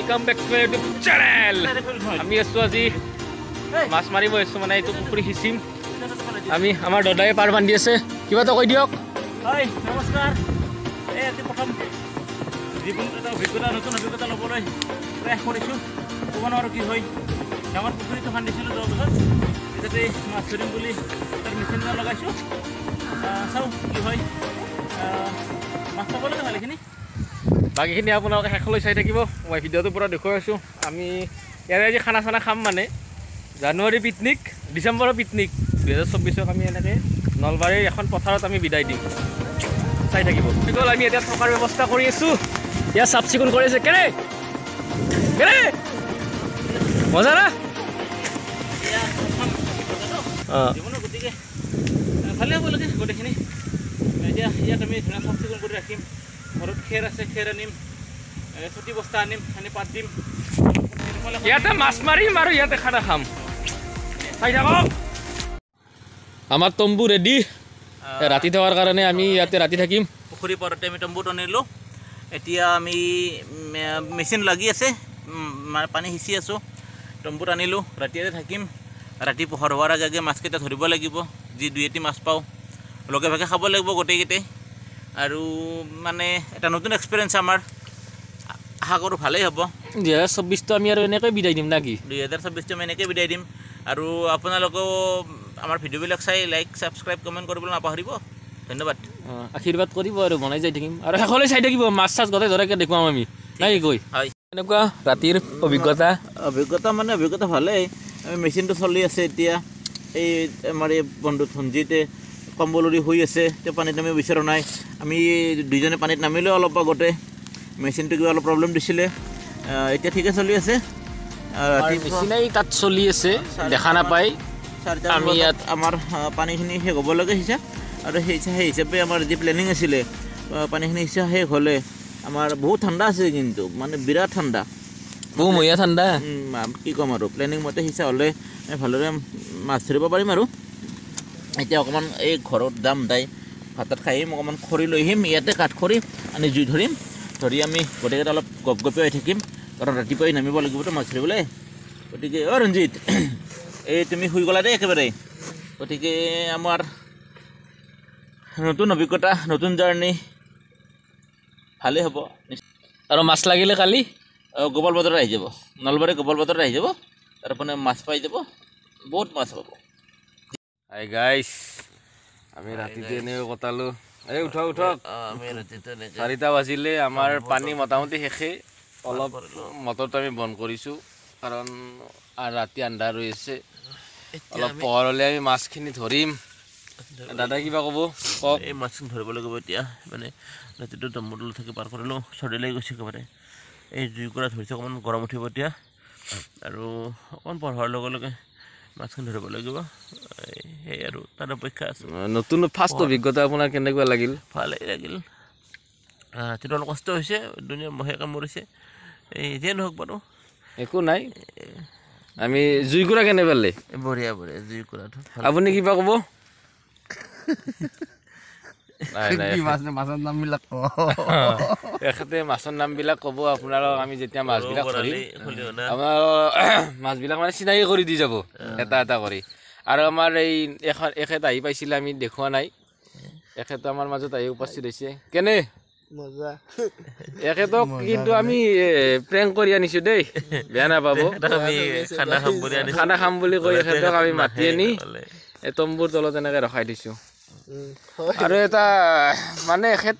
Welcome back to my YouTube channel. আমি আছো আজি মাছ মাৰিব আছো, মানে এইটো পুখুৰী সিঁচিম আমি। আমাৰ দাদাই পাৰ বান্ধি আছে, কিবা এটা কৈ দিয়ক। হয় নমস্কাৰ। এই আজি প্ৰথম জীৱনত এটা অভিজ্ঞতা, নতুন অভিজ্ঞতা ল'বলৈ প্ৰয়াস কৰিছোঁ। ক'ব নোৱাৰোঁ কি হয়। ডাঙৰ পুখুৰীটো খান্দিছিলোঁ 10 বছৰ, যাতে মাছ ধৰিম বুলি তাৰ মেচিন লগাইছোঁ। চাওঁ কি হয়। মাছ পাবলৈ ভালেখিনি, বাকীখিনি আপোনালোকে শেষলৈ চাই থাকিব। মই ভিডিঅ'টোৰ পৰা দেখুৱাই আছোঁ। আমি ইয়াৰে আজি খানা চানা খাম, মানে জানুৱাৰী পিকনিক, ডিচেম্বৰৰ পিকনিক 2024ক আমি এনেকৈ নলবাৰীৰ এখন পথাৰত আমি বিদায় দিম, চাই থাকিব। গ'ল আমি এতিয়া থকাৰ ব্যৱস্থা কৰি আছোঁ। ইয়াত চাফ চিকুণ কৰি আছে। কেনে কেনে মজা না? জীৱনৰ গতিকে ভালেই হ'ব লাগে গোটেইখিনি। এতিয়া ইয়াত আমি ধুনীয়া চাফ চিকুণ কৰি ৰাখিম। ঘৰত খেৰ আছে, খেৰ আনিম, চুটি বস্তা আনিম, আনি পাত দিম। ইয়াতে মাছ মাৰিম আৰু ইয়াতে খানা খাম, চাই থাকক। আমাৰ তম্বু ৰেডি ৰাতি থকাৰ কাৰণে। আমি ইয়াতে ৰাতি থাকিম। পুখুৰী পাৰতে আমি তম্বুত আনিলোঁ। এতিয়া আমি মেচিন লাগি আছে, পানী সিঁচি আছোঁ। তম্বুত আনিলোঁ, ৰাতি ইয়াতে থাকিম। ৰাতি পোহৰ হোৱাৰ আগে আগে মাছকেইটা ধৰিব লাগিব। যি দুই এটি মাছ পাওঁ লগে ভাগে খাব লাগিব গোটেইকেইটাই। আৰু মানে এটা নতুন এক্সপিৰিয়েঞ্চ আমাৰ, আশা কৰোঁ ভালেই হ'ব। 2024টো আমি আৰু এনেকৈ বিদায় দিম নাকি? 2024টো আমি এনেকৈ বিদায় দিম। আৰু আপোনালোকেও আমাৰ ভিডিঅ'বিলাক চাই লাইক, ছাবস্ক্ৰাইব, কমেণ্ট কৰিবলৈ নাপাহৰিব। ধন্যবাদ। আশীৰ্বাদ কৰিব আৰু বনাই যাই থাকিম, আৰু শেষলৈ চাই থাকিব। মাছ চাছ গোটেই ধৰাকৈ দেখুৱাম আমি, নাই গৈ। হয়, এনেকুৱা ৰাতিৰ অভিজ্ঞতা অভিজ্ঞতা ভালেই। আমি মেচিনটো চলি আছে এতিয়া। এই আমাৰ এই বন্ধু ধনজিতে কম্বল উৰি শুই আছে, তেওঁ পানীত নামিব বিচৰা নাই। আমি দুইজনে পানীত নামিলেও অলপ আগতে মেচিনটো কিবা অলপ প্ৰব্লেম দিছিলে। এতিয়া ঠিকে চলি আছে। মেচিনাই তাত চলি আছে, দেখা নাপায়। আমি ইয়াত আমাৰ পানীখিনি শেষ হ'ব লাগে হিচাপ, আৰু সেই হিচাপে আমাৰ যি প্লেনিং আছিলে, পানীখিনি হিচাপ শেষ হ'লে আমাৰ বহুত ঠাণ্ডা আছে, কিন্তু মানে বিৰাট ঠাণ্ডা, বহুমহীয়া ঠাণ্ডা। কি ক'ম আৰু, প্লেনিং মতে হিচাপ হ'লে আমি ভালদৰে মাছ ধৰিব পাৰিম। আৰু এতিয়া অকণমান এই ঘৰত যাম, দাই ভাত খাই আহিম, অকণমান খৰি লৈ আহিম। ইয়াতে কাঠ খৰি আনি জুই ধৰিম। ধৰি আমি গোটেইকেইটা অলপ গপগপিয়াই থাকিম, কাৰণ ৰাতিপুৱাই নামিব লাগিবতো মাছ ধৰিবলৈ। গতিকে ৰঞ্জিত, এই তুমি শুই গ'লা দেই একেবাৰে। গতিকে আমাৰ নতুন অভিজ্ঞতা, নতুন জাৰ্ণি ভালেই হ'ব। আৰু মাছ লাগিলে কালি গোপাল বজাৰত আহি যাব, নলবাৰী গোপাল বজাৰত আহি যাব। তাৰ মানে মাছ পাই যাব, বহুত মাছ পাব। হাই গাইছ, আমি ৰাতিটো এনেকৈ কটালোঁ। এই উঠক উঠক, 4টা বাজিলে। আমাৰ পানী মোটামুটি শেষেই। অলপ মটৰটো আমি বন্ধ কৰিছোঁ, কাৰণ ৰাতি আন্ধাৰ হৈ আছে। অলপ পোহৰ হ'লে আমি মাছখিনি ধৰিম। দাদাই কিবা ক'ব কওক। এই মাছখিনি ধৰিব লাগিব এতিয়া। মানে ৰাতিটো তম্বুত থাকি পাৰ কৰিলোঁ, চৰ্দি লাগি গৈছে একেবাৰে। এই জুইকুৰা ধৰিছে, অকণমান গৰম উঠিব এতিয়া, আৰু অকণমান পোহৰ হোৱাৰ লগে লগে মাছখিনি ধৰিব লাগিব। সেই আৰু তাৰ অপেক্ষা আছে। নতুন ফাৰ্ষ্ট অভিজ্ঞতা আপোনাৰ কেনেকুৱা লাগিল? ভালেই লাগিল। ৰাতিটো অলপ কষ্ট হৈছে, দুনিয়া মহে কামুৰিছে। এই যিয়ে নহওক বাৰু, একো নাই। আমি জুইকুৰা কেনে পালে? বঢ়িয়া বঢ়িয়া, জুইকুৰাটো। আপুনি কিবা ক'ব? মাছৰ নামবিলাক এখেতে মাছৰ নামবিলাক ক'ব আপোনালোক। আমি যেতিয়া মাছবিলাক ধৰিম, আমাৰ মাছবিলাক মানে চিনাকি কৰি দি যাব এটা এটা কৰি। আৰু আমাৰ এই এখেত আহি পাইছিলে, আমি দেখুওৱা নাই। এখেত আমাৰ মাজত আহি উপস্থিত হৈছে। কেনে মজা। এখেতক কিন্তু আমি প্ৰেংক কৰি আনিছোঁ দেই, বেয়া নাপাব। খানা খাম বুলি কৈ এখেতক আমি মাতি আনি এই তম্বুৰ তলত এনেকৈ ৰখাই দিছোঁ। আৰু এটা মানে এখেত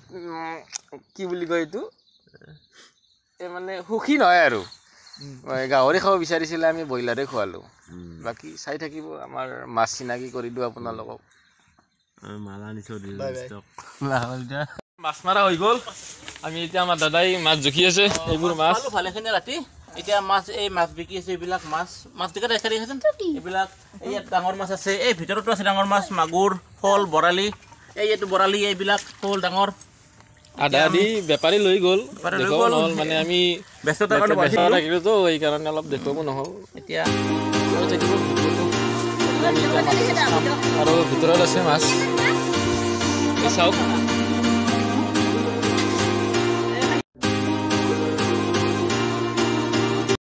কি বুলি কয় এইটো, এই মানে সুখী নহয় আৰু। গাহৰি খাব বিচাৰিছিলে, আমি ব্ৰইলাৰে খোৱালোঁ। বাকী চাই থাকিব, আমাৰ মাছ চিনাকি কৰি দিওঁ আপোনালোকক। মাছ মাৰা হৈ গ'ল। আমি এতিয়া আমাৰ দাদাই মাছ জুখি আছে, এইবোৰ মাছ ভালেখিনি ৰাতি। এতিয়া মাছ, এই মাছ বিকি আছে, এইবিলাক মাছ বিকা দেখাই দেখাচোন। এইবিলাক ইয়াত ডাঙৰ মাছ আছে, এই ভিতৰতো আছে ডাঙৰ মাছ, মাগুৰ, শ'ল, বৰালি। এইটো বৰালি, এইবিলাক শ'ল ডাঙৰ। আধা আধি বেপাৰী লৈ গ'ল, দেখুৱাব নহ'ল। মানে আমি ব্যস্ততাৰ কাৰণে থাকিলোতো, সেইকাৰণে অলপ দেখুৱাব নহ'ল। এতিয়া আৰু ভিতৰত আছে মাছ, চাওক।